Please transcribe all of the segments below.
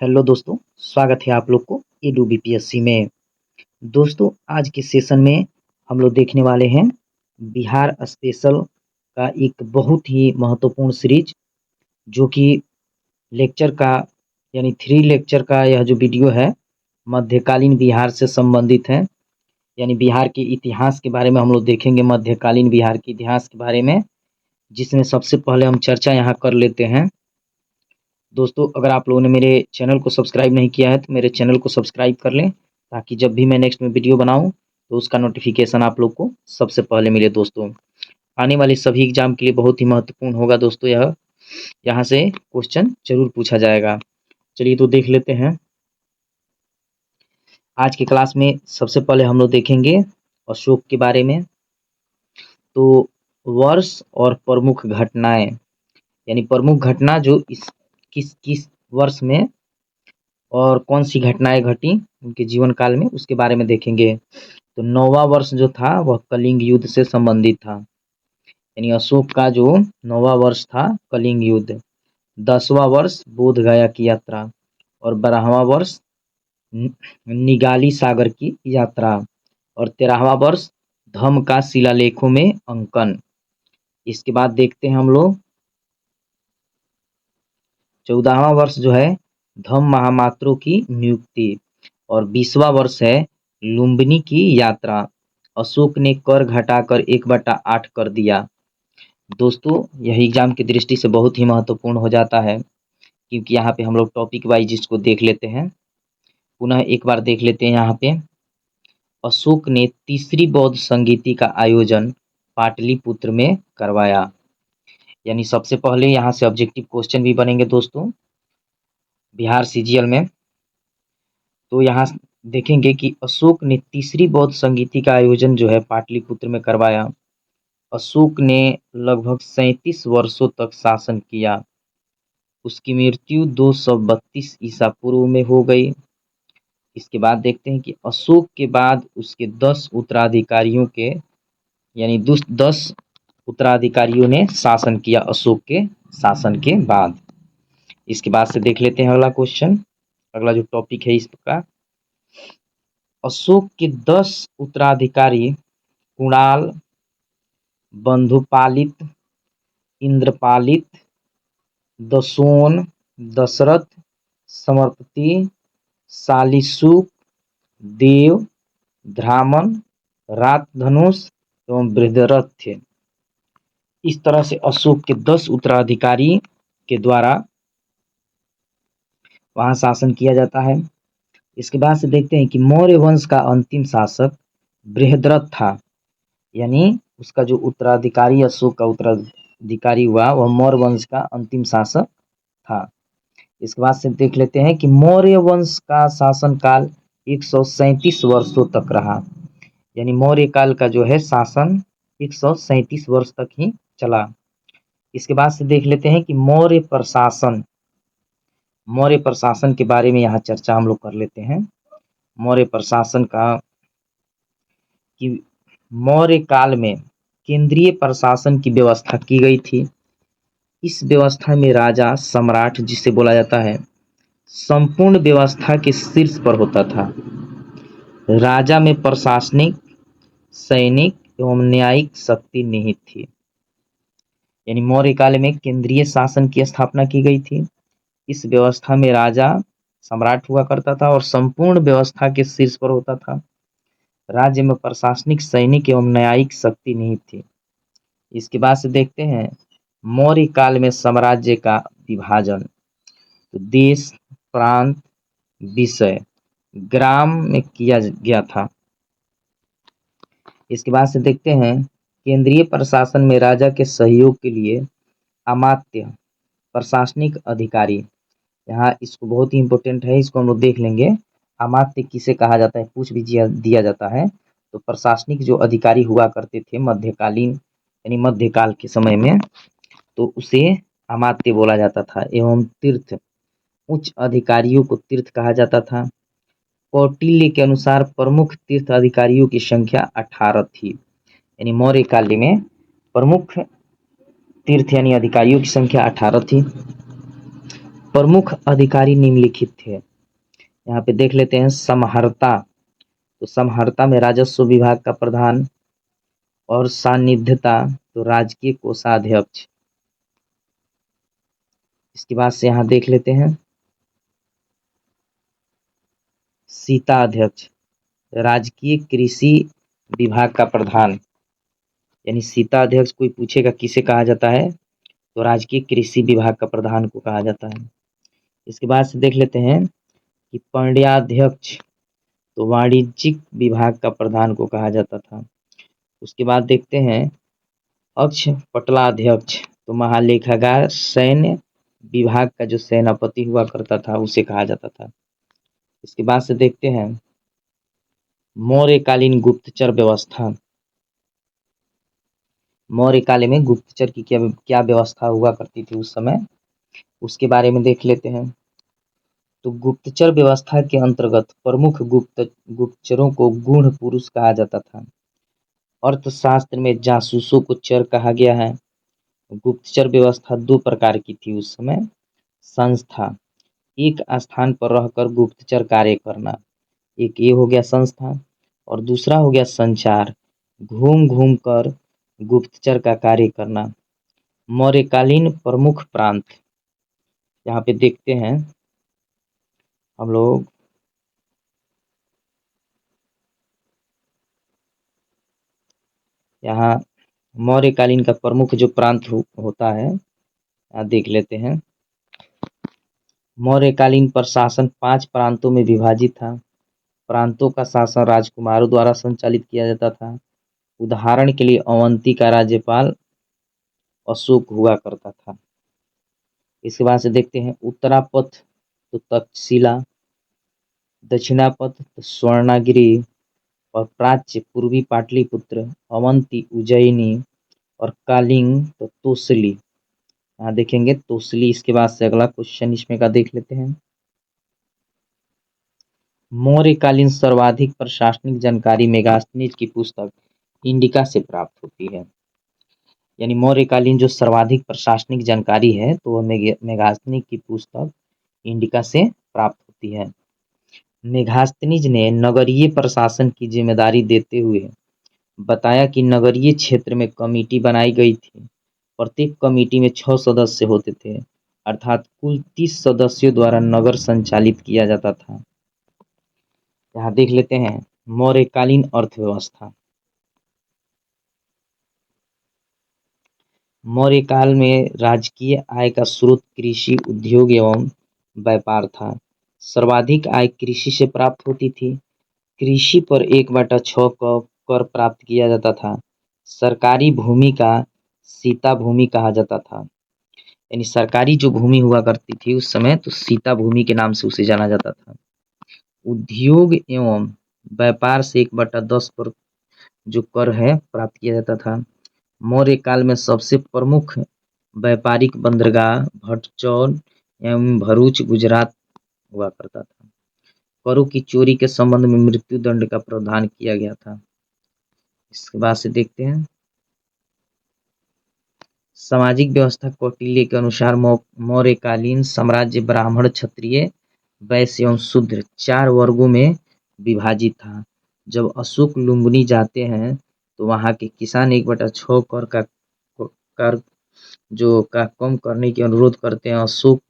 Hello दोस्तों, स्वागत है आप लोग को एडू बीपीएससी में। दोस्तों, आज के सेशन में हम लोग देखने वाले हैं बिहार स्पेशल का एक बहुत ही महत्वपूर्ण सीरीज, जो कि लेक्चर का यानी 3 लेक्चर का यह जो वीडियो है मध्यकालीन बिहार से संबंधित है। यानी बिहार के इतिहास के बारे में हम लोग देखेंगे, मध्यकालीन बिहार के इतिहास के बारे में, जिसमें सबसे पहले हम चर्चा यहाँ कर लेते हैं। दोस्तों, अगर आप लोगों ने मेरे चैनल को सब्सक्राइब नहीं किया है तो मेरे चैनल को सब्सक्राइब कर लें, ताकि जब भी मैं नेक्स्ट में वीडियो बनाऊं तो उसका नोटिफिकेशन आप लोग को सबसे पहले मिले। दोस्तों, आने वाले सभी एग्जाम के लिए बहुत ही महत्वपूर्ण होगा दोस्तों, यहाँ से क्वेश्चन जरूर पूछा जाएगा। चलिए तो देख लेते हैं। आज की क्लास में सबसे पहले हम लोग देखेंगे अशोक के बारे में। तो वर्ष और प्रमुख घटनाएं, यानी प्रमुख घटना जो इस किस किस वर्ष में और कौन सी घटनाएं घटी उनके जीवन काल में, उसके बारे में देखेंगे। तो 9वां वर्ष जो था वह कलिंग युद्ध से संबंधित था, यानी अशोक का जो 9वां वर्ष था कलिंग युद्ध। 10वां वर्ष बोध गया की यात्रा और 12वां वर्ष निगाली सागर की यात्रा और 13वां वर्ष धम्म का शिलालेखों में अंकन। इसके बाद देखते हैं हम लोग 14वां वर्ष जो है धम्म महामात्रों की नियुक्ति और 20वां वर्ष है लुम्बिनी की यात्रा। अशोक ने कर घटाकर 1/8 कर दिया। दोस्तों, यह एग्जाम की दृष्टि से बहुत ही महत्वपूर्ण हो जाता है, क्योंकि यहाँ पे हम लोग टॉपिक वाइज इसको देख लेते हैं। पुनः एक बार देख लेते हैं। यहाँ पे अशोक ने तीसरी बौद्ध संगीति का आयोजन पाटलिपुत्र में करवाया। यानी सबसे पहले यहाँ से ऑब्जेक्टिव क्वेश्चन भी बनेंगे दोस्तों बिहार सीजीएल में। तो यहाँ देखेंगे कि अशोक ने तीसरी बौद्ध संगीति का आयोजन जो है पाटलिपुत्र में करवाया। अशोक ने लगभग 37 वर्षों तक शासन किया। उसकी मृत्यु 232 ईसा पूर्व में हो गई। इसके बाद देखते हैं कि अशोक के बाद उसके 10 उत्तराधिकारियों के, यानी 10 उत्तराधिकारियों ने शासन किया अशोक के शासन के बाद। इसके बाद से देख लेते हैं अगला क्वेश्चन। अगला जो टॉपिक है इसका, अशोक के 10 उत्तराधिकारी कुणाल, बंधुपालित, इंद्रपालित, दसोन, दशरथ, समर्पति, शालीशुक, देव, ध्रामन, रातधनुष एवं बृहद्रथ थे। इस तरह से अशोक के 10 उत्तराधिकारी के द्वारा वहां शासन किया जाता है। इसके बाद से देखते हैं कि मौर्य वंश का अंतिम शासक बृहद्रथ था, यानी उसका जो उत्तराधिकारी अशोक का उत्तराधिकारी हुआ वह मौर्य वंश का अंतिम शासक था। इसके बाद से देख लेते हैं कि मौर्य वंश का शासनकाल 137 वर्षों तक रहा, यानी मौर्य काल का जो है शासन 137 वर्ष तक ही चला। इसके बाद से देख लेते हैं कि मौर्य प्रशासन के बारे में यहाँ चर्चा हम लोग कर लेते हैं। मौर्य प्रशासन का कि मौर्य काल में केंद्रीय प्रशासन की व्यवस्था की गई थी। इस व्यवस्था में राजा सम्राट, जिसे बोला जाता है, संपूर्ण व्यवस्था के शीर्ष पर होता था। राजा में प्रशासनिक, सैनिक एवं न्यायिक शक्ति निहित थी। यानी मौर्य काल में केंद्रीय शासन की स्थापना की गई थी। इस व्यवस्था में राजा सम्राट हुआ करता था और संपूर्ण व्यवस्था के शीर्ष पर होता था। राज्य में प्रशासनिक, सैनिक एवं न्यायिक शक्ति निहित थी। इसके बाद से देखते हैं मौर्य काल में साम्राज्य का विभाजन। तो देश, प्रांत, विषय, ग्राम में किया गया था। इसके बाद से देखते हैं केंद्रीय प्रशासन में राजा के सहयोग के लिए अमात्य, प्रशासनिक अधिकारी, यहाँ इसको बहुत ही इंपॉर्टेंट है, इसको हम लोग देख लेंगे। अमात्य किसे कहा जाता है, पूछ भी दिया जाता है। तो प्रशासनिक जो अधिकारी हुआ करते थे मध्यकालीन यानी मध्यकाल के समय में, तो उसे अमात्य बोला जाता था। एवं तीर्थ, उच्च अधिकारियों को तीर्थ कहा जाता था। कौटिल्य के अनुसार प्रमुख तीर्थ अधिकारियों की संख्या 18 थी। यानी मौर्य काल में प्रमुख तीर्थ यानी अधिकारियों की संख्या 18 थी। प्रमुख अधिकारी निम्नलिखित थे। यहाँ पे देख लेते हैं समहर्ता। तो समहर्ता में राजस्व विभाग का प्रधान, और सानिध्यता तो राजकीय कोषाध्यक्ष। इसके बाद से यहाँ देख लेते हैं सीता अध्यक्ष, राजकीय कृषि विभाग का प्रधान। यानी सीता अध्यक्ष कोई पूछेगा किसे कहा जाता है, तो राजकीय कृषि विभाग का प्रधान को कहा जाता है। इसके बाद से देख लेते हैं कि पंड्याध्यक्ष तो वाणिज्यिक विभाग का प्रधान को कहा जाता था। उसके बाद देखते हैं अक्ष पटलाध्यक्ष, तो महालेखागार सैन्य विभाग का जो सेनापति हुआ करता था उसे कहा जाता था। इसके बाद से देखते हैं मौर्यकालीन गुप्तचर व्यवस्था। मौर्यकाल में गुप्तचर की क्या व्यवस्था हुआ करती थी उस समय, उसके बारे में देख लेते हैं। तो गुप्तचर व्यवस्था के अंतर्गत प्रमुख गुप्तचरों को गूढ़ पुरुष कहा जाता था। अर्थशास्त्र में जासूसों को चर कहा गया है। गुप्तचर व्यवस्था दो प्रकार की थी उस समय। संस्था, एक स्थान पर रहकर गुप्तचर कार्य करना, एक ये हो गया संस्था, और दूसरा हो गया संचार, घूम घूम कर गुप्तचर का कार्य करना। मौर्यकालीन प्रमुख प्रांत, यहाँ पे देखते हैं हम लोग यहाँ मौर्यकालीन का प्रमुख जो प्रांत होता है यहाँ देख लेते हैं। मौर्यकालीन प्रशासन 5 प्रांतों में विभाजित था। प्रांतों का शासन राजकुमारों द्वारा संचालित किया जाता था। उदाहरण के लिए अवंती का राज्यपाल अशोक हुआ करता था। इसके बाद से देखते हैं उत्तरापथ तो तक्षशिला, दक्षिणापथ तो स्वर्णगिरि, और प्राच्य पूर्वी पाटलिपुत्र, अवंती उज्जैनी, और कालिंग तो तोसली। यहाँ देखेंगे तोसली। इसके बाद से अगला क्वेश्चन इसमें का देख लेते हैं। मौर्यकालीन सर्वाधिक प्रशासनिक जानकारी मेगास्थनीज की पुस्तक इंडिका से प्राप्त होती है। यानी मौर्यकालीन जो सर्वाधिक प्रशासनिक जानकारी है तो वह मेगास्थनीज की पुस्तक इंडिका से प्राप्त होती है। मेगास्थनीज ने नगरीय प्रशासन की जिम्मेदारी देते हुए बताया कि नगरीय क्षेत्र में कमेटी बनाई गई थी। प्रत्येक कमेटी में 6 सदस्य होते थे, अर्थात कुल 30 सदस्यों द्वारा नगर संचालित किया जाता था। यहाँ देख लेते हैं मौर्यकालीन अर्थव्यवस्था। मौर्यकाल में राजकीय आय का स्रोत कृषि, उद्योग एवं व्यापार था। सर्वाधिक आय कृषि से प्राप्त होती थी। कृषि पर 1/6 कर प्राप्त किया जाता था। सरकारी भूमि का सीता भूमि कहा जाता था। यानी सरकारी जो भूमि हुआ करती थी उस समय तो सीता भूमि के नाम से उसे जाना जाता था। उद्योग एवं व्यापार से 1/10 पर जो कर है प्राप्त किया जाता था। मौर्य काल में सबसे प्रमुख व्यापारिक बंदरगाह भटचौर एवं भरूच गुजरात हुआ करता था। करों की चोरी के संबंध में मृत्यु दंड का प्रावधान किया गया था। इसके बाद से देखते हैं सामाजिक व्यवस्था। कौटिल्य के अनुसार मौर्यकालीन साम्राज्य ब्राह्मण, क्षत्रिय, वैश्य एवं शूद्र 4 वर्गों में विभाजित था। जब अशोक लुम्बिनी जाते हैं तो वहाँ के किसान 1/6 कर जो का कम करने की अनुरोध करते हैं। अशोक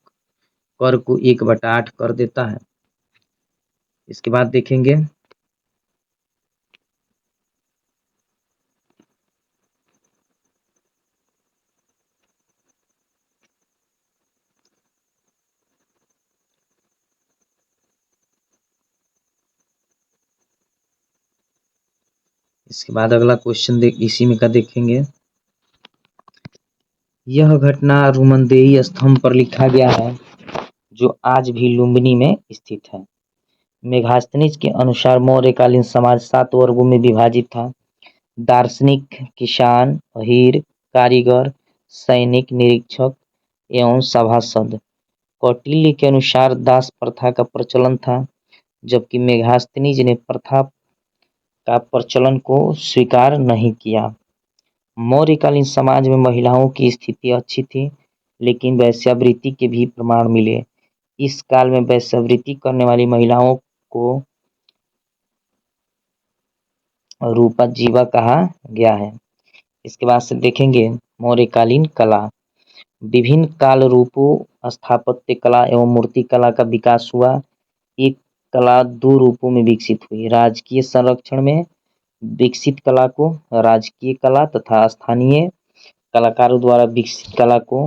कर को 1/8 कर देता है। इसके बाद देखेंगे इसके बाद अगला क्वेश्चन इसी में का देखेंगे। यह घटना रुमनदेही स्तंभ पर लिखा गया है जो आज भी लुम्बिनी में स्थित है। मेगास्थनीज के अनुसार मौर्यकालीन समाज 7 वर्गों में विभाजित था। दार्शनिक, किसान, अहीर, कारीगर, सैनिक, निरीक्षक एवं सभासद। कौटिल्य के अनुसार दास प्रथा का प्रचलन था, जबकि मेगास्थनीज ने प्रथा का प्रचलन को स्वीकार नहीं किया। मौर्यकालीन समाज में महिलाओं की स्थिति अच्छी थी, लेकिन वेश्यावृत्ति के भी प्रमाण मिले। इस काल में वैश्यावृत्ति करने वाली महिलाओं को रूपा जीवा कहा गया है। इसके बाद से देखेंगे मौर्यकालीन कला। विभिन्न काल रूपों स्थापत्य कला एवं मूर्ति कला का विकास हुआ। एक कला दो रूपों में विकसित हुई। राजकीय संरक्षण में विकसित कला को राजकीय कला तथा स्थानीय कलाकारों द्वारा विकसित कला को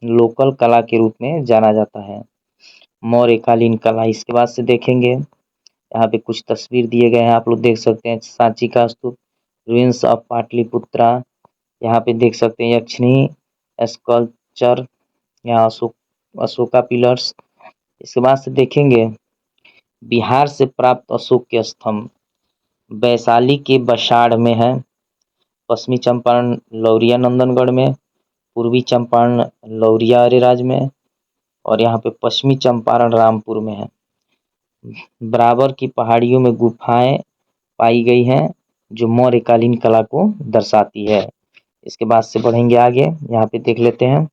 लोकल कला के रूप में जाना जाता है। मौर्यकालीन कला। इसके बाद से देखेंगे यहाँ पे कुछ तस्वीर दिए गए हैं, आप लोग देख सकते हैं। सांची का स्तूप, रुइंस ऑफ पाटलिपुत्रा। यहाँ पे देख सकते हैं यक्षिणी स्कल्पचर, यहाँ अशोका पिलर्स। इसके बाद से देखेंगे बिहार से प्राप्त अशोक के स्तंभ। वैशाली के बसाड़ में है, पश्चिमी चंपारण लौरिया नंदनगढ़ में, पूर्वी चंपारण लौरिया अरेराज में, और यहाँ पे पश्चिमी चंपारण रामपुर में है। बराबर की पहाड़ियों में गुफाएं पाई गई हैं जो मौर्यकालीन कला को दर्शाती है। इसके बाद से बढ़ेंगे आगे, यहाँ पे देख लेते हैं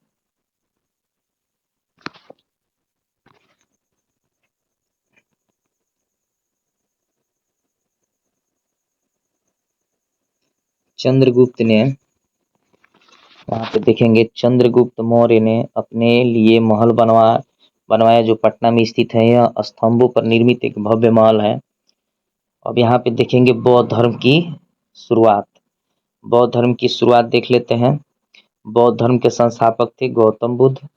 चंद्रगुप्त ने, यहाँ पे देखेंगे चंद्रगुप्त मौर्य ने अपने लिए महल बनवाया जो पटना में स्थित है। यह स्तंभों पर निर्मित एक भव्य महल है। अब यहाँ पे देखेंगे बौद्ध धर्म की शुरुआत। बौद्ध धर्म की शुरुआत देख लेते हैं। बौद्ध धर्म के संस्थापक थे गौतम बुद्ध।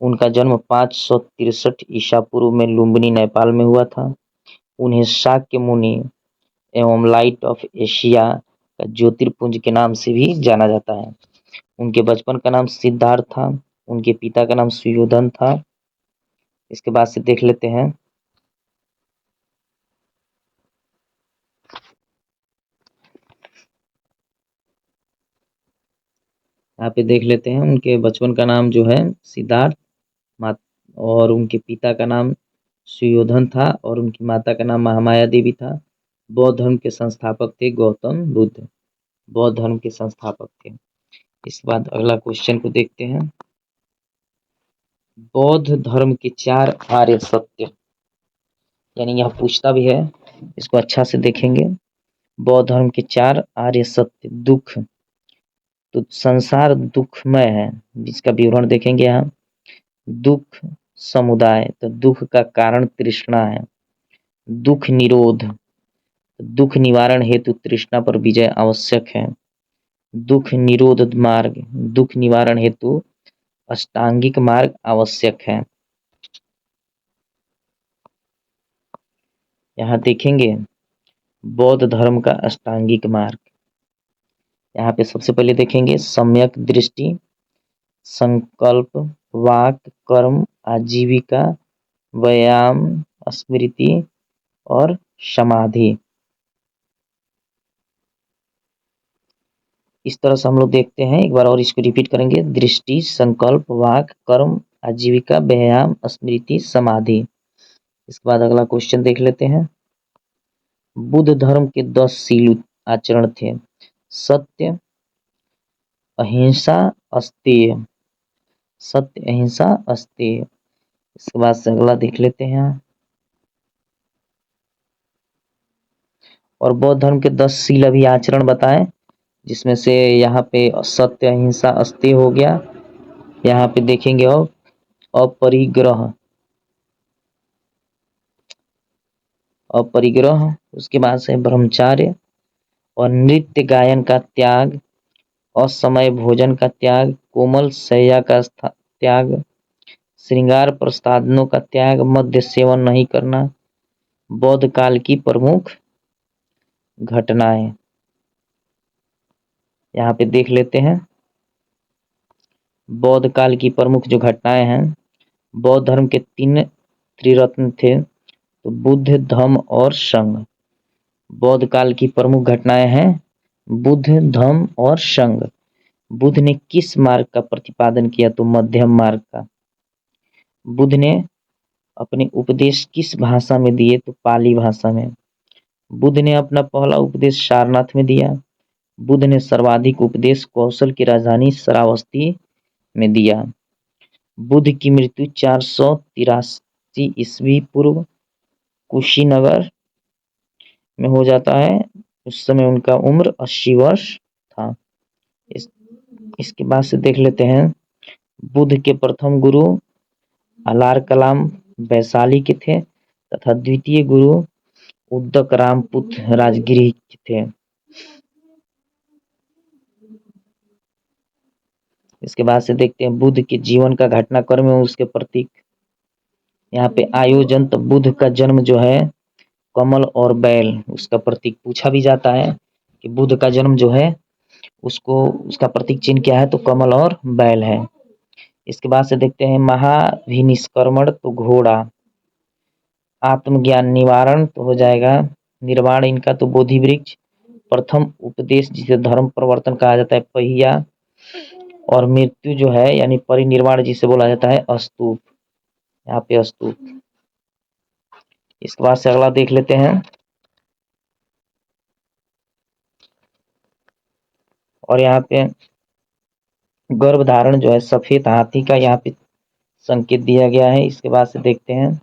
उनका जन्म 563 ईसा पूर्व में लुम्बिनी नेपाल में हुआ था। उन्हें शाक्य मुनि एवं लाइट ऑफ एशिया का ज्योतिर्पुंज के नाम से भी जाना जाता है। उनके बचपन का नाम सिद्धार्थ था। उनके पिता का नाम सुयोधन था। इसके बाद से देख लेते हैं यहाँ पे देख लेते हैं उनके बचपन का नाम जो है सिद्धार्थ, और उनके पिता का नाम सुयोधन था और उनकी माता का नाम महामाया देवी था। बौद्ध धर्म के संस्थापक थे गौतम बुद्ध। बौद्ध धर्म के संस्थापक थे। इसके बाद अगला क्वेश्चन को देखते हैं। बौद्ध धर्म के 4 आर्य सत्य, यानी यह पूछता भी है, इसको अच्छा से देखेंगे। बौद्ध धर्म के 4 आर्य सत्य। दुख, तो संसार दुखमय है, जिसका विवरण देखेंगे यहाँ। दुख समुदाय, तो दुख का कारण तृष्णा है। दुख निरोध, दुख निवारण हेतु तृष्णा पर विजय आवश्यक है। दुख निरोध मार्ग, दुख निवारण हेतु अष्टांगिक मार्ग आवश्यक है। यहाँ देखेंगे बौद्ध धर्म का अष्टांगिक मार्ग। यहाँ पे सबसे पहले देखेंगे सम्यक दृष्टि, संकल्प, वाक, कर्म, आजीविका, व्यायाम, स्मृति और समाधि। इस तरह से हम लोग देखते हैं, एक बार और इसको रिपीट करेंगे। दृष्टि, संकल्प, वाक, कर्म, आजीविका, व्यायाम, स्मृति, समाधि। इसके बाद अगला क्वेश्चन देख लेते हैं। बुद्ध धर्म के 10 शील आचरण थे। सत्य, अहिंसा, अस्तेय। सत्य, अहिंसा, अस्तेय। इसके बाद से अगला देख लेते हैं। और बौद्ध धर्म के 10 शील अभी आचरण बताएं, जिसमें से यहाँ पे सत्य, अहिंसा, अस्तेय हो गया। यहाँ पे देखेंगे और अपरिग्रह, उसके बाद से ब्रह्मचार्य और नृत्य गायन का त्याग, असमय भोजन का त्याग, कोमल शैया का त्याग, श्रृंगार प्रसाधनों का त्याग, मद्य सेवन नहीं करना। बौद्ध काल की प्रमुख घटनाएं यहाँ पे देख लेते हैं। बौद्ध काल की प्रमुख जो घटनाएं हैं, बौद्ध धर्म के 3 त्रिरत्न थे, तो बुद्ध, धम्म और संघ। बौद्ध काल की प्रमुख घटनाएं हैं बुद्ध, धम्म और संघ। बुद्ध ने किस मार्ग का प्रतिपादन किया, तो मध्यम मार्ग का। बुद्ध ने अपने उपदेश किस भाषा में दिए, तो पाली भाषा में। बुद्ध ने अपना पहला उपदेश सारनाथ में दिया। बुद्ध ने सर्वाधिक उपदेश कौशल की राजधानी श्रावस्ती में दिया। बुद्ध की मृत्यु 483 ईस्वी पूर्व कुशीनगर में हो जाता है। उस समय उनका उम्र 80 वर्ष था। इसके बाद से देख लेते हैं बुद्ध के प्रथम गुरु अलार कलाम वैशाली के थे तथा द्वितीय गुरु उद्दक रामपुत राजगिरी के थे। इसके बाद से देखते हैं बुद्ध के जीवन का घटनाक्रम और उसके प्रतीक। यहाँ पे आयोजन तो बुद्ध का जन्म जो है कमल और बैल उसका प्रतीक पूछा भी जाता है कि बुद्ध का जन्म जो है उसको उसका प्रतीक चिन्ह क्या है, तो कमल और बैल है। इसके बाद से देखते हैं महाभिनिष्क्रमण तो घोड़ा, आत्मज्ञान निवारण तो हो जाएगा निर्वाण इनका तो बोधि वृक्ष, प्रथम उपदेश जिसे धर्म प्रवर्तन कहा जाता है पहिया, और मृत्यु जो है यानी परिनिर्वाण जिसे बोला जाता है स्तूप, यहाँ पे स्तूप। इसके बाद से अगला देख लेते हैं और यहाँ पे गर्भधारण जो है सफेद हाथी का यहाँ पे संकेत दिया गया है। इसके बाद से देखते हैं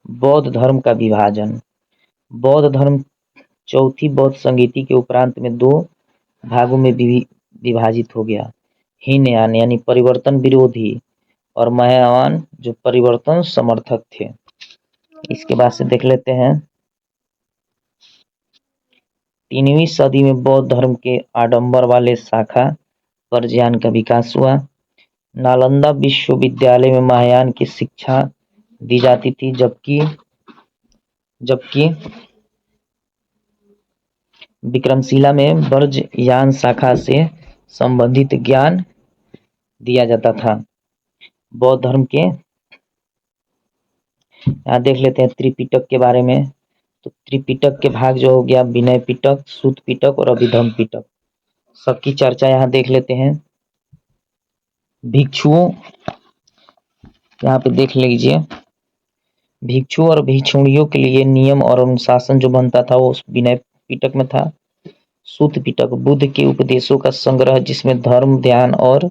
बौद्ध धर्म का विभाजन। बौद्ध धर्म चौथी बौद्ध संगीति के उपरांत में 2 भागों में विभाजित हो गया। हीनयान यानी परिवर्तन विरोधी और महायान जो परिवर्तन समर्थक थे। इसके बाद से देख लेते हैं 3वीं सदी में बौद्ध धर्म के आडंबर वाले शाखा परज्ञान का विकास हुआ। नालंदा विश्वविद्यालय में महायान की शिक्षा दी जाती थी, जबकि विक्रमशिला में ब्रजयान शाखा से संबंधित ज्ञान दिया जाता था। बौद्ध धर्म के यहाँ देख लेते हैं त्रिपिटक के बारे में। तो त्रिपिटक के भाग जो हो गया विनय पिटक, सूत पिटक और अभिधम्म पिटक, सबकी चर्चा यहाँ देख लेते हैं। भिक्षुओं यहाँ पे देख लीजिए, भिक्षु और भिक्षुणियों के लिए नियम और अनुशासन जो बनता था वो विनय पिटक में था। सूत पिटक बुद्ध के उपदेशों का संग्रह जिसमें धर्म, ध्यान और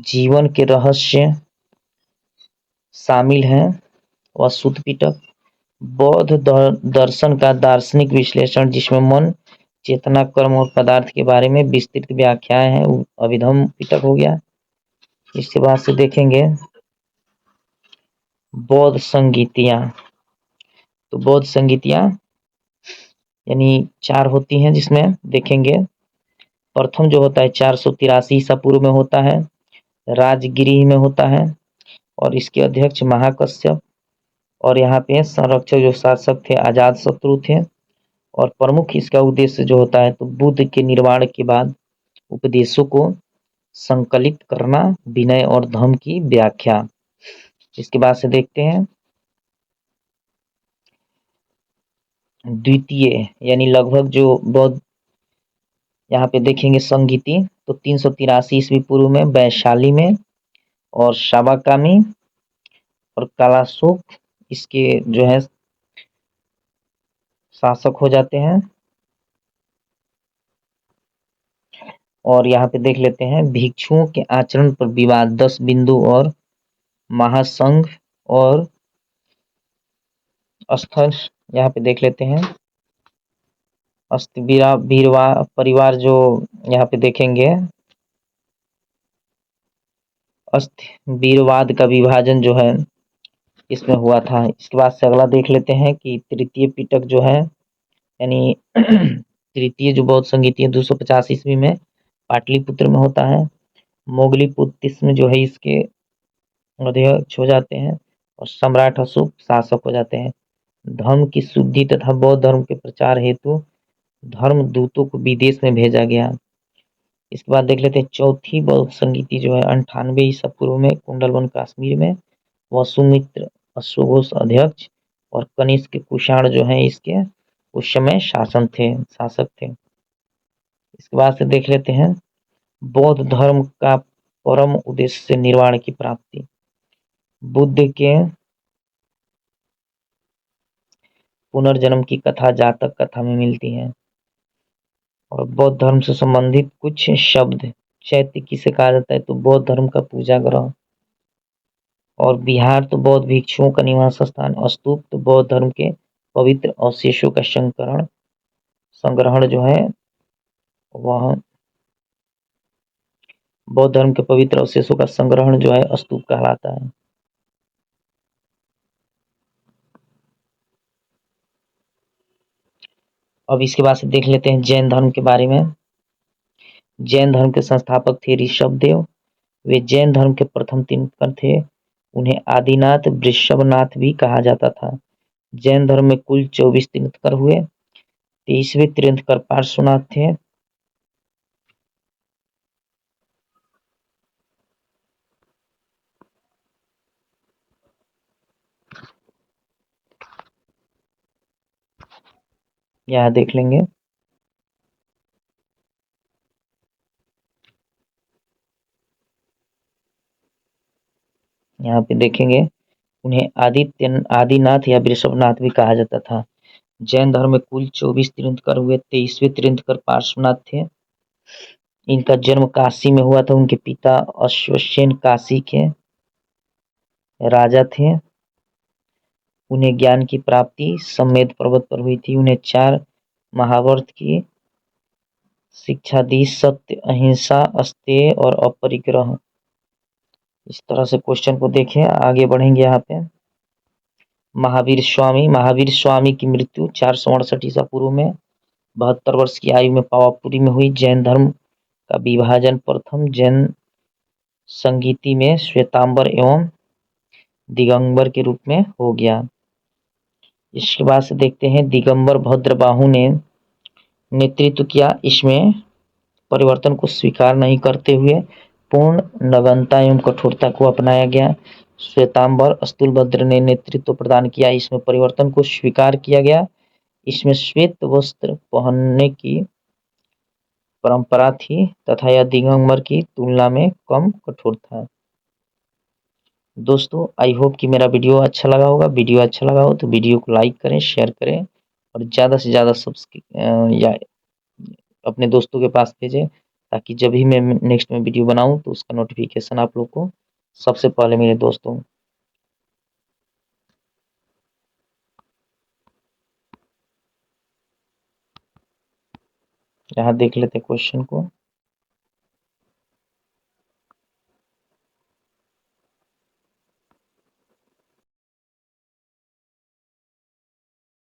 जीवन के रहस्य शामिल हैं, वह सूत पिटक। बौद्ध दर्शन का दार्शनिक विश्लेषण जिसमें मन, चेतना, कर्म और पदार्थ के बारे में विस्तृत व्याख्याएं हैं, अभिधम्म पिटक हो गया। इसके बाद से देखेंगे बौद्ध संगीतियां। तो बौद्ध संगीतियां यानी 4 होती हैं, जिसमें देखेंगे प्रथम जो होता है 483 ईसा पूर्व में होता है, राजगिरी में होता है और इसके अध्यक्ष महाकश्यप, और यहाँ पे संरक्षक जो शासक थे अजात शत्रु थे, और प्रमुख इसका उद्देश्य जो होता है तो बुद्ध के निर्वाण के बाद उपदेशों को संकलित करना, विनय और धम्म की व्याख्या। इसके बाद से देखते हैं द्वितीय यानी लगभग जो बौद्ध यहाँ पे देखेंगे संगीति तो 383 ईस्वी पूर्व में वैशाली में, और शाबाकामी और कालाशोक इसके जो है शासक हो जाते हैं। और यहाँ पे देख लेते हैं भिक्षुओं के आचरण पर विवाद 10 बिंदु और महासंघ और स्थल यहाँ पे देख लेते हैं। बीरवा परिवार जो यहाँ पे देखेंगे वीरवाद का विभाजन जो है इसमें हुआ था। इसके बाद से अगला देख लेते हैं कि तृतीय पिटक जो है यानी तृतीय जो बौद्ध संगीति है 250 ईस्वी में पाटलिपुत्र में होता है। मोगलीपुत्र जो है इसके अध्यक्ष हो जाते हैं और सम्राट अशोक शासक हो जाते हैं। धर्म की शुद्धि तथा बौद्ध धर्म के प्रचार हेतु धर्म दूतों को विदेश में भेजा गया। इसके बाद देख लेते हैं चौथी बौद्ध संगीति जो है 98 ईसा पूर्व में कुंडलवन कश्मीर में, वसुमित्र अश्वघोष अध्यक्ष और कनिष्क कुषाण जो है इसके उस समय शासक थे। इसके बाद से देख लेते हैं बौद्ध धर्म का परम उद्देश्य से निर्वाण की प्राप्ति। बुद्ध के पुनर्जन्म की कथा जातक कथा में मिलती है। और बौद्ध धर्म से संबंधित कुछ शब्द चैत्य किसे कहा जाता है? तो बौद्ध धर्म का पूजा ग्रह। और बिहार तो बौद्ध भिक्षुओं का निवास स्थान। स्तूप तो बौद्ध धर्म के पवित्र अवशेषों का संग्रहण जो है वह बौद्ध धर्म के पवित्र अवशेषों का संग्रहण जो है स्तूप कहलाता है। अब इसके बाद से देख लेते हैं जैन धर्म के बारे में। जैन धर्म के संस्थापक थे ऋषभदेव। वे जैन धर्म के प्रथम तीर्थंकर थे। उन्हें आदिनाथ वृषभनाथ भी कहा जाता था। जैन धर्म में कुल 24 तीर्थंकर हुए। 23वें तीर्थंकर पार्श्वनाथ थे। यहाँ देख लेंगे। यहाँ पे देखेंगे उन्हें आदिनाथ या वृषभनाथ भी कहा जाता था। जैन धर्म में कुल 24 तीर्थंकर हुए। 23वें तीर्थंकर पार्श्वनाथ थे। इनका जन्म काशी में हुआ था। उनके पिता अश्वसेन काशी के राजा थे। उन्हें ज्ञान की प्राप्ति समेत पर्वत पर हुई थी। उन्हें 4 महावर्त की शिक्षा दी। सत्य, अहिंसा, अस्तेय और अपरिग्रह। इस तरह से क्वेश्चन को देखें। आगे बढ़ेंगे। यहाँ पे महावीर स्वामी की मृत्यु 468 ईसा पूर्व में 72 वर्ष की आयु में पावापुरी में हुई। जैन धर्म का विभाजन प्रथम जैन संगीति में श्वेतांबर एवं दिगंबर के रूप में हो गया। इसके बाद से देखते हैं दिगंबर भद्रबाहु ने नेतृत्व किया। इसमें परिवर्तन को स्वीकार नहीं करते हुए पूर्ण नग्नता एवं कठोरता को अपनाया गया। श्वेतांबर स्थूलभद्र ने नेतृत्व प्रदान किया। इसमें परिवर्तन को स्वीकार किया गया। इसमें श्वेत वस्त्र पहनने की परंपरा थी तथा यह दिगंबर की तुलना में कम कठोर था। दोस्तों आई होप कि मेरा वीडियो अच्छा लगा होगा। वीडियो अच्छा लगा हो तो वीडियो को लाइक करें, शेयर करें और ज़्यादा से ज़्यादा या अपने दोस्तों के पास भेजें ताकि जब भी मैं नेक्स्ट में वीडियो बनाऊं तो उसका नोटिफिकेशन आप लोग को सबसे पहले मिले। दोस्तों यहाँ देख लेते हैं क्वेश्चन को।